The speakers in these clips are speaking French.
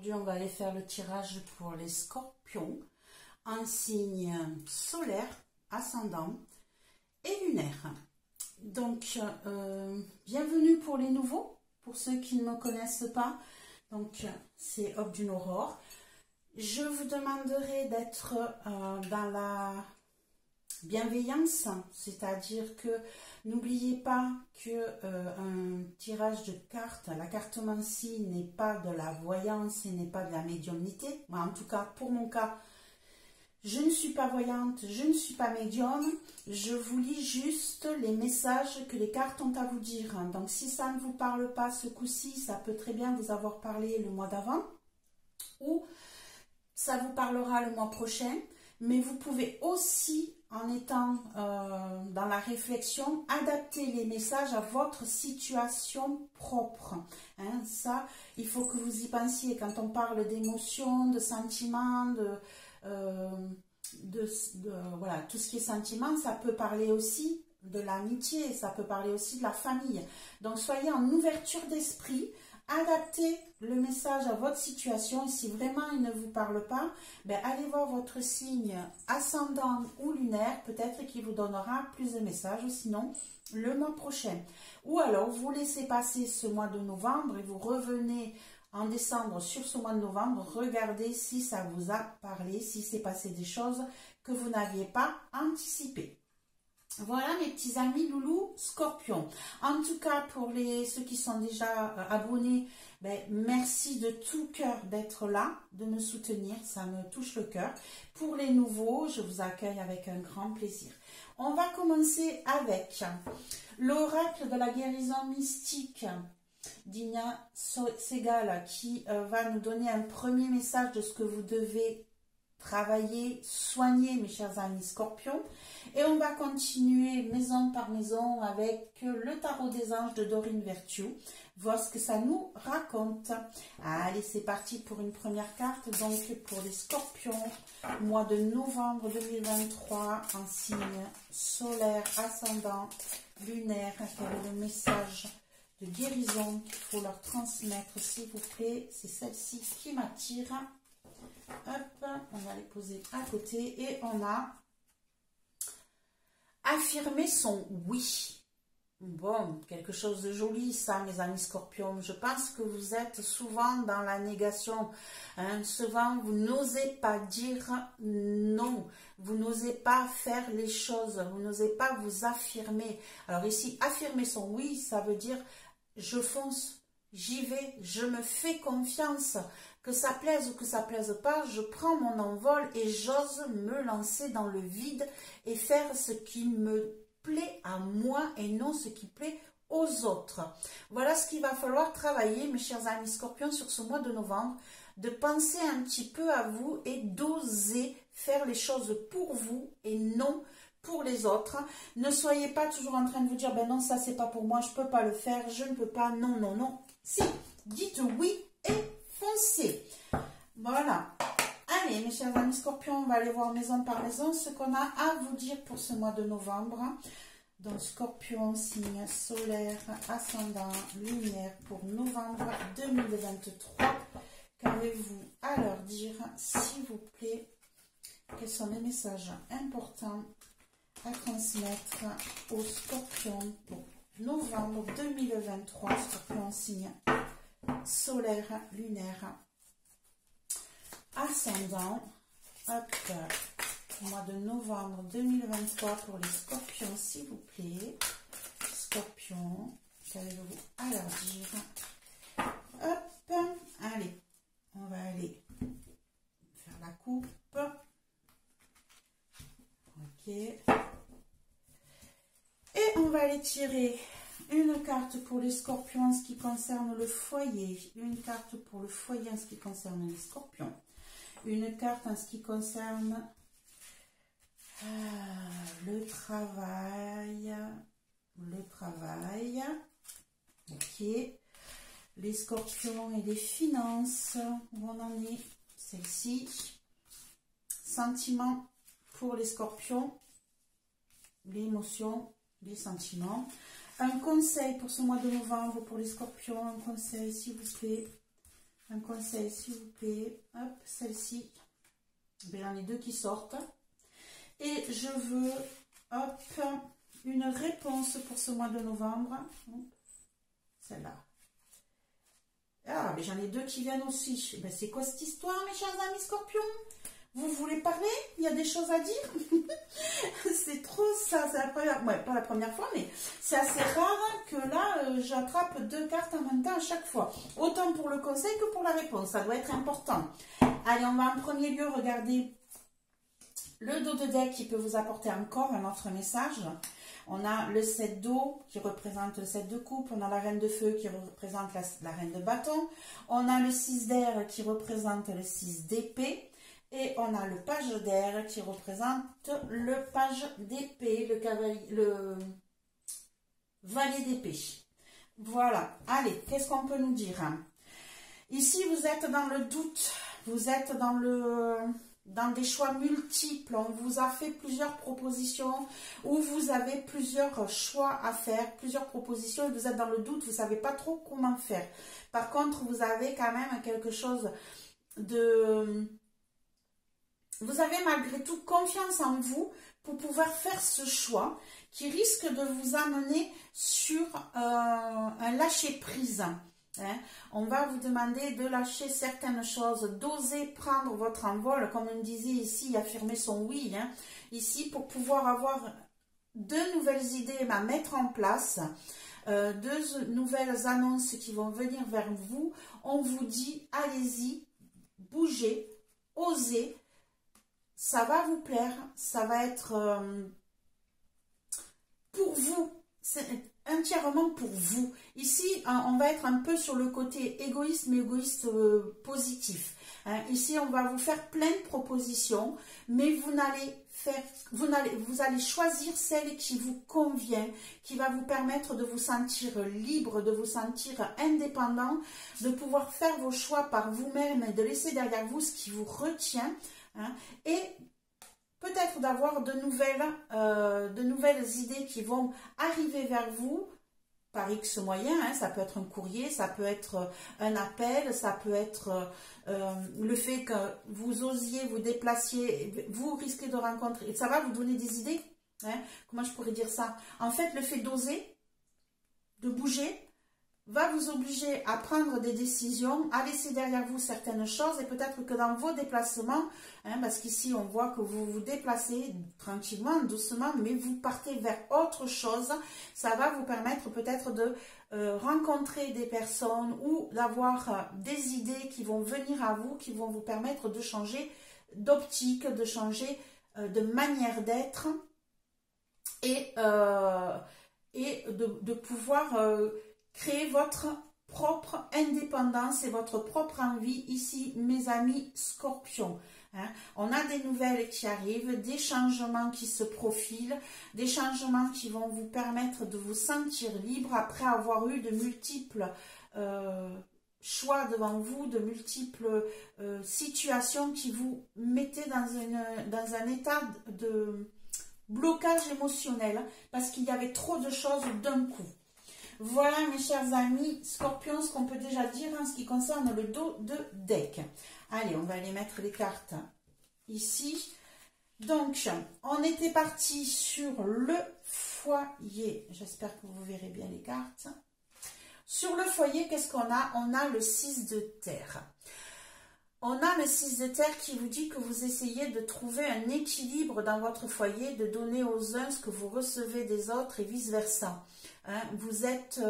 Aujourd'hui, on va aller faire le tirage pour les scorpions en signe solaire, ascendant et lunaire. Donc, bienvenue pour les nouveaux, pour ceux qui ne me connaissent pas. Donc, c'est Aube d'une Aurore. Je vous demanderai d'être dans la bienveillance, c'est-à-dire que n'oubliez pas que un tirage de cartes, la cartomancie n'est pas de la voyance et n'est pas de la médiumnité. Moi, en tout cas, pour mon cas, je ne suis pas voyante, je ne suis pas médium, je vous lis juste les messages que les cartes ont à vous dire. Donc, si ça ne vous parle pas ce coup-ci, ça peut très bien vous avoir parlé le mois d'avant ou ça vous parlera le mois prochain. Mais vous pouvez aussi, en étant dans la réflexion, adapter les messages à votre situation propre. Hein, ça, il faut que vous y pensiez. Quand on parle d'émotions, de sentiments, voilà, tout ce qui est sentiment, ça peut parler aussi de l'amitié, ça peut parler aussi de la famille. Donc, soyez en ouverture d'esprit. Adaptez le message à votre situation et si vraiment il ne vous parle pas, ben allez voir votre signe ascendant ou lunaire, peut-être qu'il vous donnera plus de messages ou sinon le mois prochain. Ou alors vous laissez passer ce mois de novembre et vous revenez en décembre sur ce mois de novembre, regardez si ça vous a parlé, si s'est passé des choses que vous n'aviez pas anticipées. Voilà mes petits amis loulous scorpions. En tout cas, pour ceux qui sont déjà abonnés, ben, merci de tout cœur d'être là, de me soutenir, ça me touche le cœur. Pour les nouveaux, je vous accueille avec un grand plaisir. On va commencer avec l'oracle de la guérison mystique d'Ina Segal qui va nous donner un premier message de ce que vous devez travailler, soigner mes chers amis scorpions. Et on va continuer maison par maison avec le tarot des anges de Dorine Vertue, voir ce que ça nous raconte. Allez, c'est parti pour une première carte. Donc pour les scorpions, mois de novembre 2023, en signe solaire, ascendant, lunaire. Quel est le message de guérison qu'il faut leur transmettre, s'il vous plaît? C'est celle-ci qui m'attire. Hop, on va les poser à côté et on a affirmer son oui. Bon, quelque chose de joli ça, mes amis scorpions. Je pense que vous êtes souvent dans la négation. Hein. Souvent, vous n'osez pas dire non. Vous n'osez pas faire les choses. Vous n'osez pas vous affirmer. Alors ici, affirmer son oui, ça veut dire je fonce, j'y vais, je me fais confiance. Que ça plaise ou que ça plaise pas, je prends mon envol et j'ose me lancer dans le vide et faire ce qui me plaît à moi et non ce qui plaît aux autres. Voilà ce qu'il va falloir travailler, mes chers amis scorpions, sur ce mois de novembre, de penser un petit peu à vous et d'oser faire les choses pour vous et non pour les autres. Ne soyez pas toujours en train de vous dire, ben non, ça c'est pas pour moi, je peux pas le faire, je ne peux pas, non, non, non. Si, dites oui et foncez. Voilà. Allez, mes chers amis scorpions, on va aller voir maison par maison ce qu'on a à vous dire pour ce mois de novembre. Donc, scorpion, signe solaire, ascendant, lunaire pour novembre 2023. Qu'avez-vous à leur dire, s'il vous plaît? Quels sont les messages importants à transmettre aux scorpions pour novembre 2023? Scorpion, signe solaire, lunaire, ascendant. Hop, mois de novembre 2023 pour les scorpions, s'il vous plaît. Scorpions, qu'avez-vous à leur dire? Hop, allez, on va aller faire la coupe. Ok. Et on va aller tirer une carte pour les scorpions en ce qui concerne le foyer, une carte pour le foyer en ce qui concerne les scorpions, une carte en ce qui concerne le travail, ok, les scorpions et les finances, où on en est, celle-ci, sentiments pour les scorpions, les émotions, les sentiments. Un conseil pour ce mois de novembre pour les scorpions, un conseil s'il vous plaît. Un conseil, s'il vous plaît. Hop, celle-ci. J'en ai deux qui sortent. Et je veux, hop, une réponse pour ce mois de novembre. Celle-là. Ah, mais j'en ai deux qui viennent aussi. Ben, c'est quoi cette histoire, mes chers amis scorpions? Vous voulez parler? Il y a des choses à dire? C'est trop ça. C'est la première, ouais, pas la première fois, mais c'est assez rare que là, j'attrape deux cartes en même temps à chaque fois. Autant pour le conseil que pour la réponse. Ça doit être important. Allez, on va en premier lieu regarder le dos de deck qui peut vous apporter encore un autre message. On a le 7 d'eau qui représente le 7 de coupe. On a la reine de feu qui représente la reine de bâton. On a le 6 d'air qui représente le 6 d'épée. Et on a le page d'air qui représente le page d'épée, le valet d'épée. Voilà. Allez, qu'est-ce qu'on peut nous dire? Ici, vous êtes dans le doute. Vous êtes dans des choix multiples. On vous a fait plusieurs propositions ou vous avez plusieurs choix à faire, plusieurs propositions et vous êtes dans le doute. Vous ne savez pas trop comment faire. Par contre, vous avez quand même quelque chose de... Vous avez malgré tout confiance en vous pour pouvoir faire ce choix qui risque de vous amener sur un lâcher-prise. Hein. On va vous demander de lâcher certaines choses, d'oser prendre votre envol, comme on disait ici, affirmer son oui. Hein. Ici, pour pouvoir avoir de nouvelles idées à mettre en place, de nouvelles annonces qui vont venir vers vous, on vous dit, allez-y, bougez, osez. Ça va vous plaire, ça va être pour vous, c'est entièrement pour vous. Ici, on va être un peu sur le côté égoïste, mais égoïste positif. Hein. Ici, on va vous faire plein de propositions, mais vous allez choisir celle qui vous convient, qui va vous permettre de vous sentir libre, de vous sentir indépendant, de pouvoir faire vos choix par vous-même et de laisser derrière vous ce qui vous retient. Hein, et peut-être d'avoir de nouvelles idées qui vont arriver vers vous par X moyens. Hein, ça peut être un courrier, ça peut être un appel, ça peut être le fait que vous osiez vous déplaciez, vous risquez de rencontrer, ça va vous donner des idées. Hein, comment je pourrais dire ça? En fait, le fait d'oser, de bouger, va vous obliger à prendre des décisions, à laisser derrière vous certaines choses et peut-être que dans vos déplacements, hein, parce qu'ici on voit que vous vous déplacez tranquillement, doucement, mais vous partez vers autre chose, ça va vous permettre peut-être de rencontrer des personnes ou d'avoir des idées qui vont venir à vous, qui vont vous permettre de changer d'optique, de changer de manière d'être et de pouvoir... créer votre propre indépendance et votre propre envie ici, mes amis scorpions. Hein. On a des nouvelles qui arrivent, des changements qui se profilent, des changements qui vont vous permettre de vous sentir libre après avoir eu de multiples choix devant vous, de multiples situations qui vous mettaient dans un état de blocage émotionnel parce qu'il y avait trop de choses d'un coup. Voilà mes chers amis scorpions, ce qu'on peut déjà dire en ce qui concerne le dos de deck. Allez, on va aller mettre les cartes ici. Donc, on était parti sur le foyer. J'espère que vous verrez bien les cartes. Sur le foyer, qu'est-ce qu'on a? On a le 6 de terre. On a le 6 de terre qui vous dit que vous essayez de trouver un équilibre dans votre foyer, de donner aux uns ce que vous recevez des autres et vice-versa. Hein, vous êtes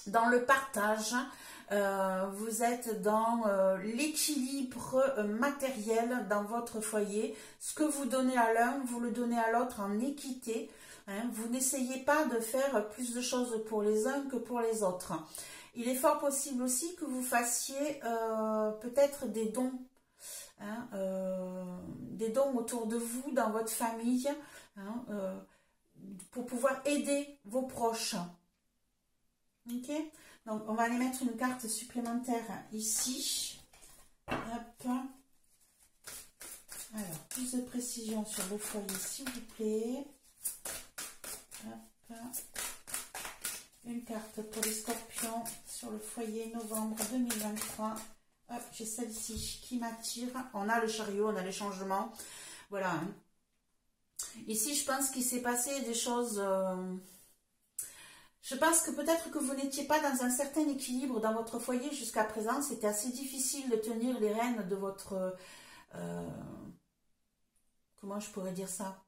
dans le partage, vous êtes dans l'équilibre matériel dans votre foyer. Ce que vous donnez à l'un, vous le donnez à l'autre en équité. Hein, vous n'essayez pas de faire plus de choses pour les uns que pour les autres. Il est fort possible aussi que vous fassiez peut-être des dons. Hein, des dons autour de vous, dans votre famille. Hein, pour pouvoir aider vos proches. Ok? Donc, on va aller mettre une carte supplémentaire ici. Hop. Alors, plus de précision sur le foyer, s'il vous plaît. Hop. Une carte pour les scorpions sur le foyer novembre 2023. Hop, j'ai celle-ci qui m'attire. On a le chariot, on a les changements. Voilà. Ici, je pense qu'il s'est passé des choses... Je pense que peut-être que vous n'étiez pas dans un certain équilibre dans votre foyer jusqu'à présent. C'était assez difficile de tenir les rênes de votre... comment je pourrais dire ça?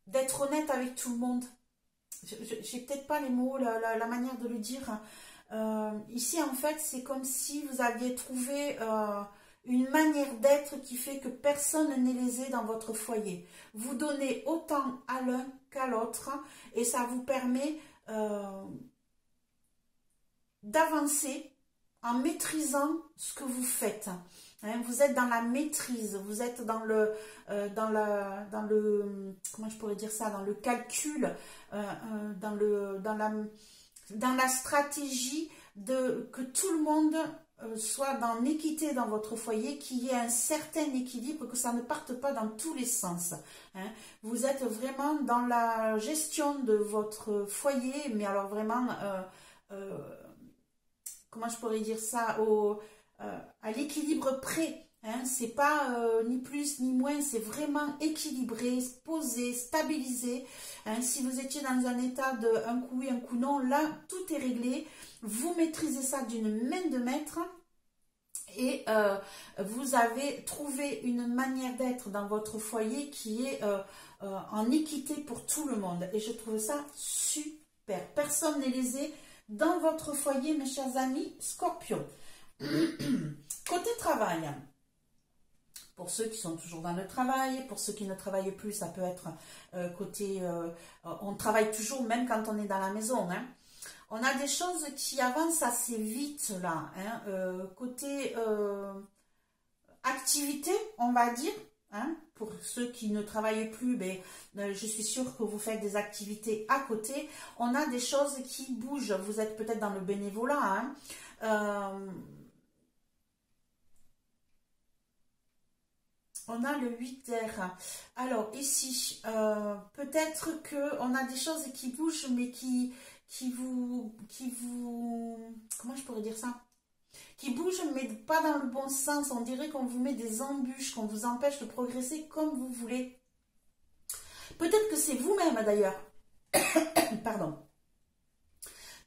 D'être honnête avec tout le monde. J'ai peut-être pas les mots, la manière de le dire. Ici, en fait, c'est comme si vous aviez trouvé... une manière d'être qui fait que personne n'est lésé dans votre foyer. Vous donnez autant à l'un qu'à l'autre et ça vous permet d'avancer en maîtrisant ce que vous faites. Hein, vous êtes dans la maîtrise, vous êtes dans le comment je pourrais dire ça, dans le calcul, dans la stratégie de que tout le monde soit dans l'équité dans votre foyer, qu'il y ait un certain équilibre, que ça ne parte pas dans tous les sens. Hein. Vous êtes vraiment dans la gestion de votre foyer, mais alors vraiment, comment je pourrais dire ça, à l'équilibre près. Hein. C'est pas ni plus ni moins, c'est vraiment équilibré, posé, stabilisé. Hein. Si vous étiez dans un état de un coup oui, un coup non, là, tout est réglé. Vous maîtrisez ça d'une main de maître et vous avez trouvé une manière d'être dans votre foyer qui est en équité pour tout le monde. Et je trouve ça super. Personne n'est lésé dans votre foyer, mes chers amis Scorpion. Côté travail, pour ceux qui sont toujours dans le travail, pour ceux qui ne travaillent plus, ça peut être côté... on travaille toujours même quand on est dans la maison, hein. On a des choses qui avancent assez vite là, hein, côté activité, on va dire. Hein, pour ceux qui ne travaillent plus, ben, je suis sûre que vous faites des activités à côté. On a des choses qui bougent. Vous êtes peut-être dans le bénévolat. Hein. On a le 8 d'air. Alors ici, peut-être qu'on a des choses qui bougent, mais qui vous, comment je pourrais dire ça? Qui bougent, mais pas dans le bon sens. On dirait qu'on vous met des embûches, qu'on vous empêche de progresser comme vous voulez. Peut-être que c'est vous-même d'ailleurs. Pardon.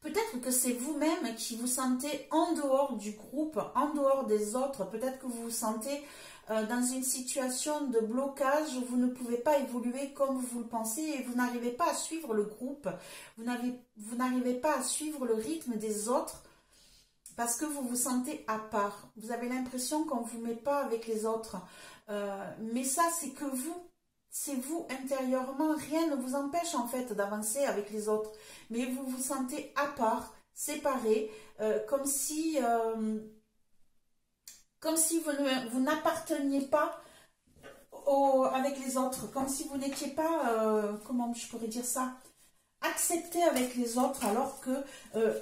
Peut-être que c'est vous-même qui vous sentez en dehors du groupe, en dehors des autres. Peut-être que vous vous sentez dans une situation de blocage où vous ne pouvez pas évoluer comme vous le pensez et vous n'arrivez pas à suivre le groupe. Vous n'arrivez pas à suivre le rythme des autres parce que vous vous sentez à part. Vous avez l'impression qu'on ne vous met pas avec les autres. Mais ça, c'est que vous. C'est vous intérieurement, rien ne vous empêche en fait d'avancer avec les autres. Mais vous vous sentez à part, séparé, comme si vous n'apparteniez pas avec les autres. Comme si vous n'étiez pas, comment je pourrais dire ça, accepté avec les autres alors que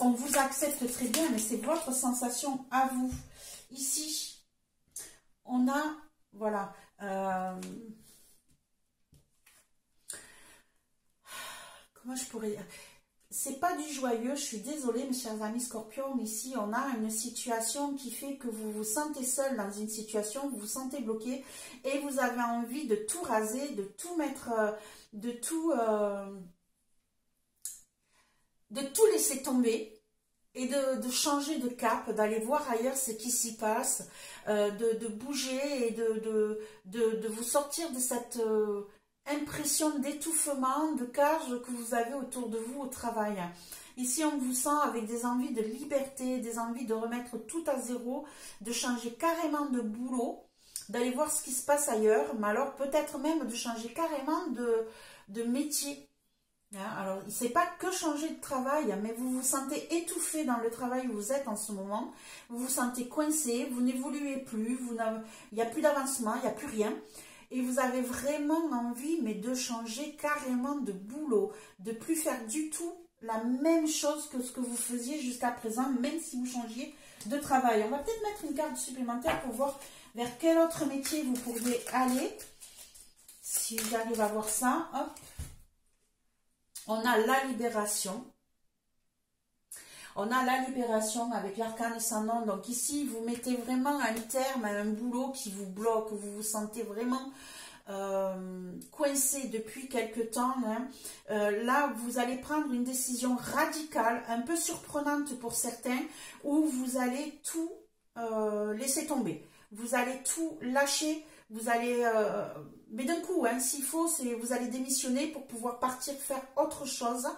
on vous accepte très bien. Mais c'est votre sensation à vous. Ici, on a, voilà... Moi, je pourrais... C'est pas du joyeux, je suis désolée, mes chers amis Scorpions, mais ici, on a une situation qui fait que vous vous sentez seul dans une situation, vous vous sentez bloqué et vous avez envie de tout raser, de tout mettre, de tout laisser tomber et de changer de cap, d'aller voir ailleurs ce qui s'y passe, de bouger et de vous sortir de cette... impression d'étouffement, de cage que vous avez autour de vous au travail. Ici, on vous sent avec des envies de liberté, des envies de remettre tout à zéro, de changer carrément de boulot, d'aller voir ce qui se passe ailleurs, mais alors peut-être même de changer carrément de métier. Alors, c'est pas que changer de travail, mais vous vous sentez étouffé dans le travail où vous êtes en ce moment, vous vous sentez coincé, vous n'évoluez plus, il n'y a plus d'avancement, il n'y a plus rien. Et vous avez vraiment envie, mais de changer carrément de boulot, de plus faire du tout la même chose que ce que vous faisiez jusqu'à présent, même si vous changiez de travail. On va peut-être mettre une carte supplémentaire pour voir vers quel autre métier vous pourriez aller. Si j'arrive à voir ça, hop. On a la libération. On a la libération avec l'arcane sans nom. Donc ici, vous mettez vraiment un terme à un boulot qui vous bloque. Vous vous sentez vraiment coincé depuis quelque temps. Hein. Là, vous allez prendre une décision radicale, un peu surprenante pour certains, où vous allez tout laisser tomber. Vous allez tout lâcher. Vous allez, mais d'un coup, hein, s'il faut, vous allez démissionner pour pouvoir partir faire autre chose.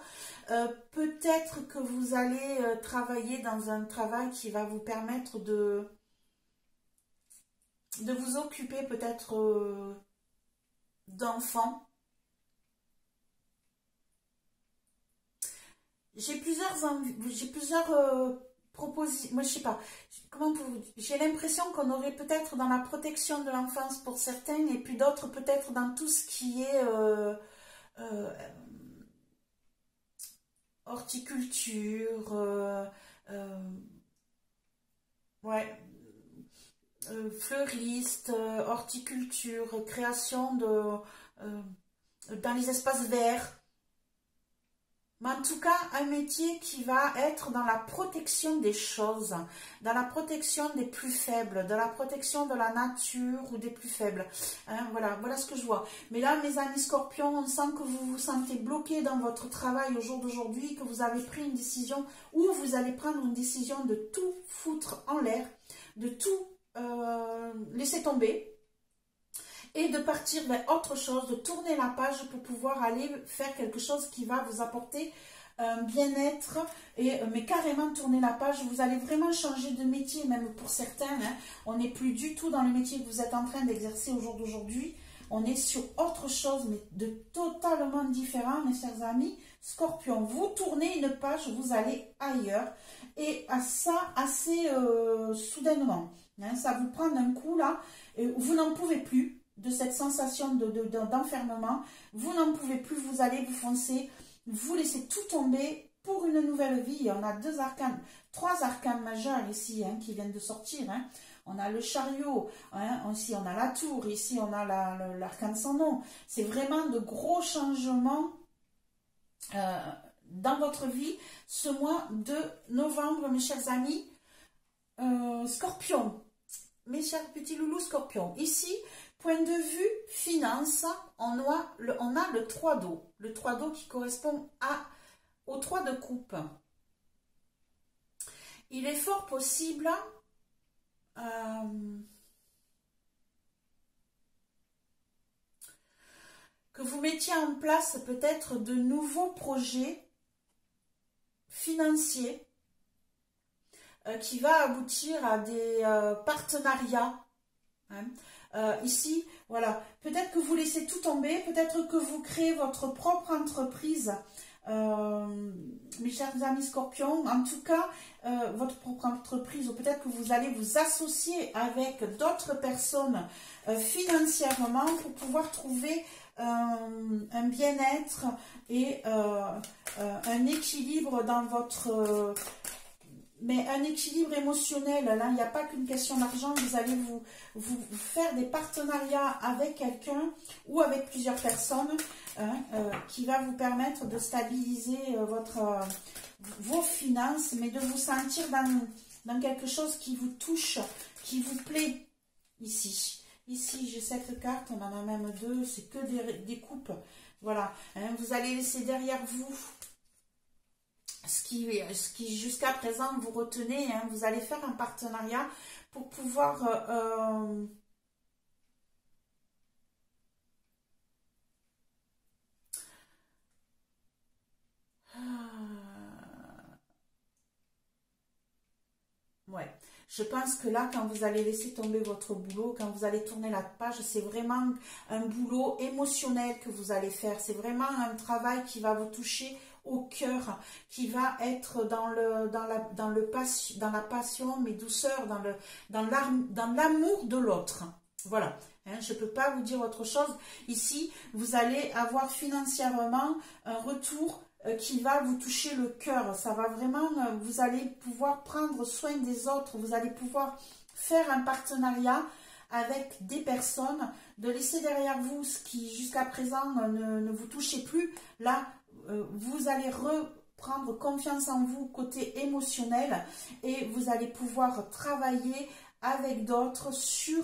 Peut-être que vous allez travailler dans un travail qui va vous permettre de vous occuper peut-être d'enfants. J'ai plusieurs propositions. Moi, je sais pas. Comment j'ai l'impression qu'on aurait peut-être dans la protection de l'enfance pour certains et puis d'autres peut-être dans tout ce qui est horticulture, ouais, fleuriste, horticulture, création dans les espaces verts. Mais en tout cas, un métier qui va être dans la protection des choses, dans la protection des plus faibles, dans la protection de la nature ou des plus faibles. Hein, voilà ce que je vois. Mais là, mes amis scorpions, on sent que vous vous sentez bloqué dans votre travail au jour d'aujourd'hui, que vous avez pris une décision ou vous allez prendre une décision de tout foutre en l'air, de tout laisser tomber. Et de partir vers autre chose, de tourner la page pour pouvoir aller faire quelque chose qui va vous apporter un bien-être. Mais carrément tourner la page, vous allez vraiment changer de métier, même pour certains. Hein. On n'est plus du tout dans le métier que vous êtes en train d'exercer au jour d'aujourd'hui. On est sur autre chose, mais de totalement différent, mes chers amis. Scorpion, vous tournez une page, vous allez ailleurs. Et à ça, assez soudainement. Hein, ça vous prend d'un coup là, vous n'en pouvez plus. De cette sensation d'enfermement, vous n'en pouvez plus, vous allez vous foncer, vous laissez tout tomber pour une nouvelle vie. On a trois arcanes majeurs ici hein, qui viennent de sortir. Hein. On a le chariot, hein, ici on a la tour, ici on a l'arcane sans nom. C'est vraiment de gros changements dans votre vie ce mois de novembre, mes chers amis. Scorpion, mes chers petits loulous scorpions, ici, point de vue finance, on a le 3 d'eau. Le 3 d'eau qui correspond au 3 de coupe. Il est fort possible que vous mettiez en place peut-être de nouveaux projets financiers qui va aboutir à des partenariats. Hein. Ici, voilà, peut-être que vous laissez tout tomber, peut-être que vous créez votre propre entreprise, mes chers amis scorpions, en tout cas, votre propre entreprise, ou peut-être que vous allez vous associer avec d'autres personnes financièrement pour pouvoir trouver un bien-être et un équilibre dans votre... mais un équilibre émotionnel, là, il n'y a pas qu'une question d'argent, vous allez vous faire des partenariats avec quelqu'un ou avec plusieurs personnes hein, qui va vous permettre de stabiliser vos finances, mais de vous sentir dans quelque chose qui vous touche, qui vous plaît ici. Ici, j'ai cette carte, on en a même deux, c'est que des coupes. Voilà, hein, vous allez laisser derrière vous ce qui jusqu'à présent vous retenez, hein, vous allez faire un partenariat pour pouvoir ouais, je pense que là, quand vous allez laisser tomber votre boulot, quand vous allez tourner la page, c'est vraiment un boulot émotionnel que vous allez faire. C'est vraiment un travail qui va vous toucher au cœur, qui va être dans la passion, mais douceur, dans l'amour de l'autre. Voilà. Hein, je ne peux pas vous dire autre chose. Ici, vous allez avoir financièrement un retour qui va vous toucher le cœur. Ça va vraiment, vous allez pouvoir prendre soin des autres, vous allez pouvoir faire un partenariat avec des personnes, de laisser derrière vous ce qui jusqu'à présent ne vous touchait plus. Là, vous allez reprendre confiance en vous côté émotionnel et vous allez pouvoir travailler avec d'autres sur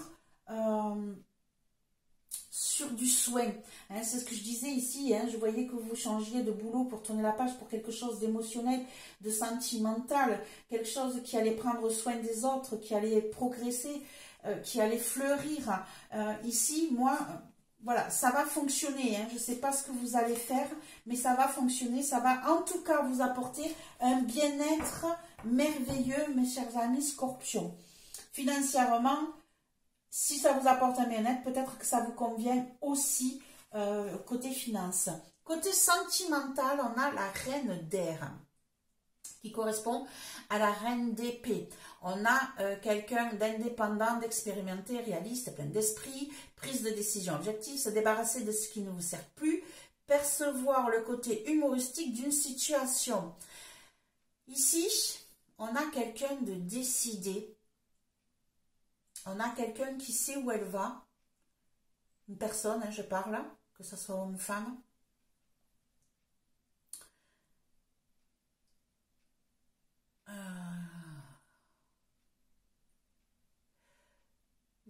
du soin. Hein, c'est ce que je disais ici, hein, je voyais que vous changiez de boulot pour tourner la page pour quelque chose d'émotionnel, de sentimental, quelque chose qui allait prendre soin des autres, qui allait progresser, qui allait fleurir. Ici, moi, voilà, ça va fonctionner. Hein, je ne sais pas ce que vous allez faire, mais ça va fonctionner. Ça va en tout cas vous apporter un bien-être merveilleux, mes chers amis Scorpions. Financièrement, si ça vous apporte un bien-être, peut-être que ça vous convient aussi côté finance. Côté sentimental, on a la reine d'air qui correspond à la reine d'épée. On a quelqu'un d'indépendant, d'expérimenté, réaliste, plein d'esprit, prise de décision objective, se débarrasser de ce qui ne vous sert plus, percevoir le côté humoristique d'une situation. Ici, on a quelqu'un de décidé. On a quelqu'un qui sait où elle va, une personne, hein, je parle, que ce soit homme ou femme.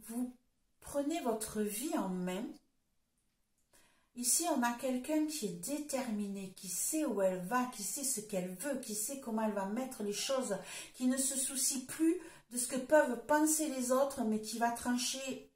Vous prenez votre vie en main. Ici, on a quelqu'un qui est déterminé, qui sait où elle va, qui sait ce qu'elle veut, qui sait comment elle va mettre les choses, qui ne se soucie plus de ce que peuvent penser les autres, mais qui va trancher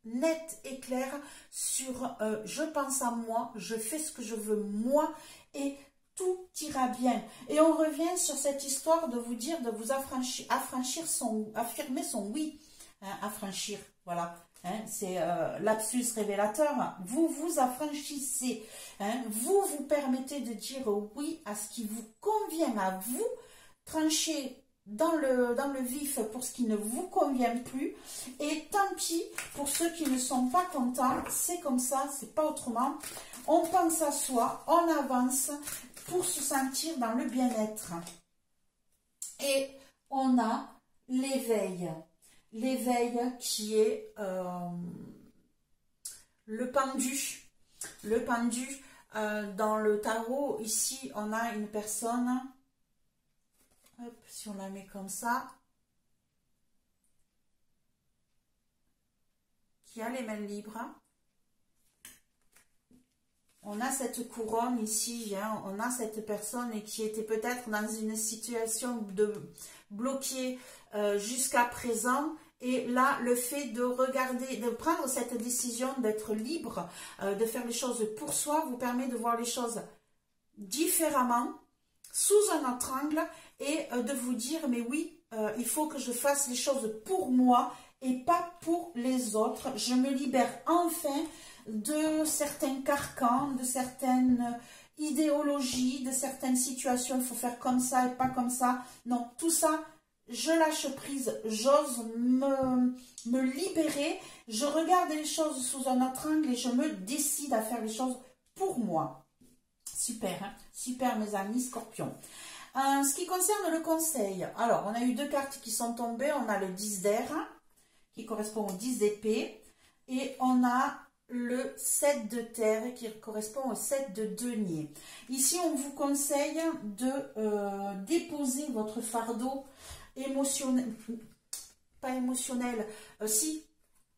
net et clair sur je pense à moi, je fais ce que je veux moi et tout ira bien. Et on revient sur cette histoire de vous dire, de vous affirmer son oui, hein, affranchir, voilà. Hein, c'est lapsus révélateur, vous vous affranchissez, hein, vous vous permettez de dire oui à ce qui vous convient à vous, tranchez dans le vif pour ce qui ne vous convient plus et tant pis pour ceux qui ne sont pas contents, c'est comme ça, c'est pas autrement. On pense à soi, on avance pour se sentir dans le bien-être. Et on a l'éveil. L'éveil qui est le pendu. Le pendu, dans le tarot, ici, on a une personne, hop, si on la met comme ça, qui a les mains libres. On a cette couronne ici, hein, on a cette personne qui était peut-être dans une situation de bloquée jusqu'à présent. Et là, le fait de regarder, de prendre cette décision d'être libre, de faire les choses pour soi, vous permet de voir les choses différemment, sous un autre angle, et de vous dire, mais oui, il faut que je fasse les choses pour moi et pas pour les autres. Je me libère enfin de certains carcans, de certaines idéologies, de certaines situations, il faut faire comme ça et pas comme ça. Non, tout ça, je lâche prise, j'ose me libérer, je regarde les choses sous un autre angle et je me décide à faire les choses pour moi. Super, hein? Super mes amis Scorpions. Ce qui concerne le conseil, alors on a eu deux cartes qui sont tombées, on a le 10 d'air qui correspond au 10 d'épée et on a le 7 de terre qui correspond au 7 de denier. Ici on vous conseille de déposer votre fardeau émotionnel, pas émotionnel, si,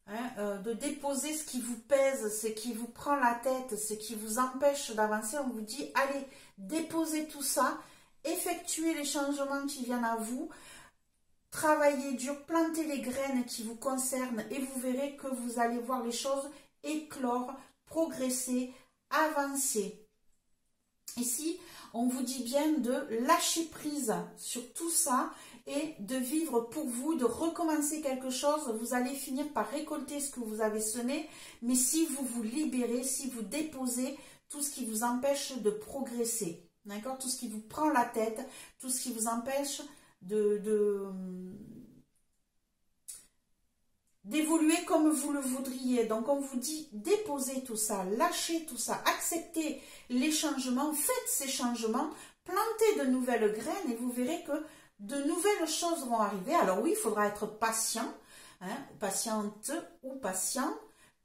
hein, de déposer ce qui vous pèse, ce qui vous prend la tête, ce qui vous empêche d'avancer. On vous dit, allez, déposez tout ça, effectuez les changements qui viennent à vous, travaillez dur, plantez les graines qui vous concernent et vous verrez que vous allez voir les choses éclore, progresser, avancer. Ici, on vous dit bien de lâcher prise sur tout ça et de vivre pour vous, de recommencer quelque chose. Vous allez finir par récolter ce que vous avez semé, mais si vous vous libérez, si vous déposez tout ce qui vous empêche de progresser, d'accord, tout ce qui vous prend la tête, tout ce qui vous empêche d'évoluer comme vous le voudriez. Donc on vous dit déposez tout ça, lâchez tout ça, acceptez les changements, faites ces changements, plantez de nouvelles graines et vous verrez que de nouvelles choses vont arriver. Alors oui, il faudra être patient, hein, patiente ou patient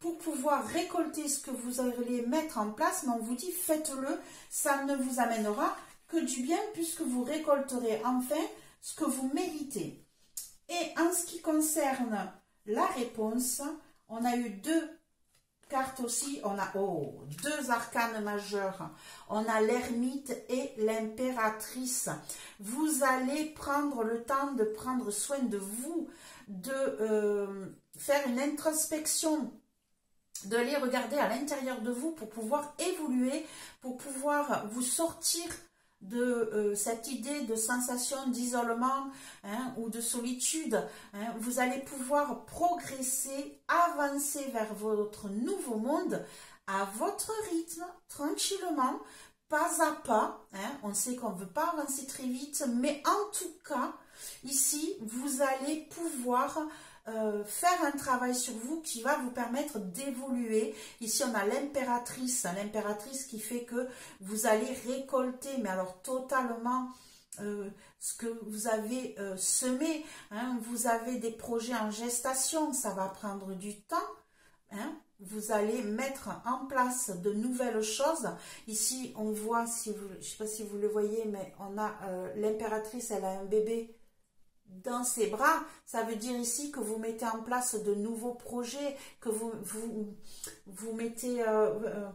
pour pouvoir récolter ce que vous allez mettre en place, mais on vous dit faites-le, ça ne vous amènera que du bien puisque vous récolterez enfin ce que vous méritez. Et en ce qui concerne la réponse, on a eu deux cartes aussi, on a deux arcanes majeurs, on a l'ermite et l'impératrice. Vous allez prendre le temps de prendre soin de vous, de faire une introspection, de les regarder à l'intérieur de vous pour pouvoir évoluer, pour pouvoir vous sortir de cette idée de sensation d'isolement ou de solitude. Vous allez pouvoir progresser, avancer vers votre nouveau monde à votre rythme, tranquillement, pas à pas. On sait qu'on ne veut pas avancer très vite, mais en tout cas, ici, vous allez pouvoir faire un travail sur vous qui va vous permettre d'évoluer. Ici, on a l'impératrice qui fait que vous allez récolter, mais alors totalement ce que vous avez semé. Vous avez des projets en gestation, ça va prendre du temps. Vous allez mettre en place de nouvelles choses. Ici, on voit, je ne sais pas si vous le voyez, mais on a l'impératrice, elle a un bébé dans ses bras. Ça veut dire ici que vous mettez en place de nouveaux projets, que vous mettez,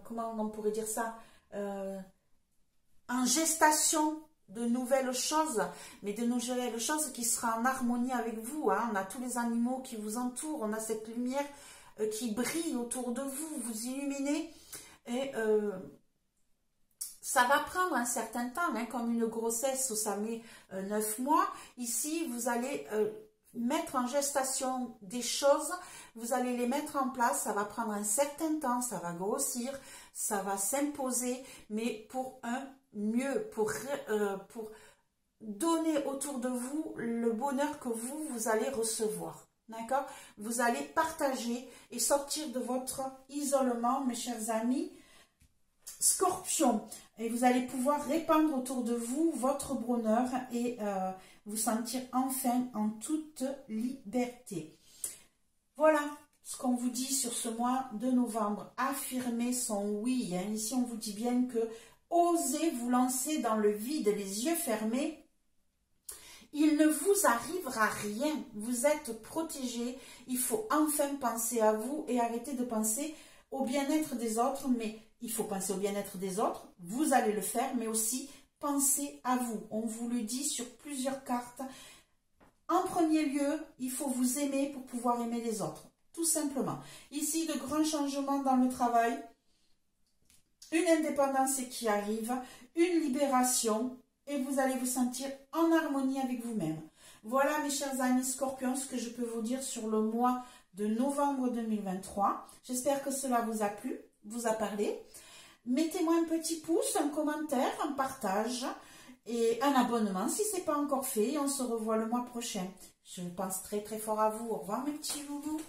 comment on pourrait dire ça, en gestation de nouvelles choses, mais de nouvelles choses qui sera en harmonie avec vous. On a tous les animaux qui vous entourent, on a cette lumière qui brille autour de vous, vous illuminez, et ça va prendre un certain temps, comme une grossesse où ça met 9 mois. Ici, vous allez mettre en gestation des choses, vous allez les mettre en place, ça va prendre un certain temps, ça va grossir, ça va s'imposer, mais pour un mieux, pour donner autour de vous le bonheur que vous allez recevoir. D'accord? Vous allez partager et sortir de votre isolement, mes chers amis. Scorpion, et vous allez pouvoir répandre autour de vous votre bonheur et vous sentir enfin en toute liberté. Voilà ce qu'on vous dit sur ce mois de novembre. Affirmez son oui. Ici, on vous dit bien que osez vous lancer dans le vide, les yeux fermés. Il ne vous arrivera rien. Vous êtes protégés. Il faut enfin penser à vous et arrêter de penser au bien-être des autres, mais il faut penser au bien-être des autres, vous allez le faire, mais aussi pensez à vous. On vous le dit sur plusieurs cartes. En premier lieu, il faut vous aimer pour pouvoir aimer les autres, tout simplement. Ici, de grands changements dans le travail, une indépendance qui arrive, une libération, et vous allez vous sentir en harmonie avec vous-même. Voilà, mes chers amis Scorpions, ce que je peux vous dire sur le mois de novembre 2023. J'espère que cela vous a plu, vous a parlé. Mettez-moi un petit pouce, un commentaire, un partage et un abonnement si ce n'est pas encore fait. On se revoit le mois prochain. Je pense très très fort à vous. Au revoir mes petits loulous.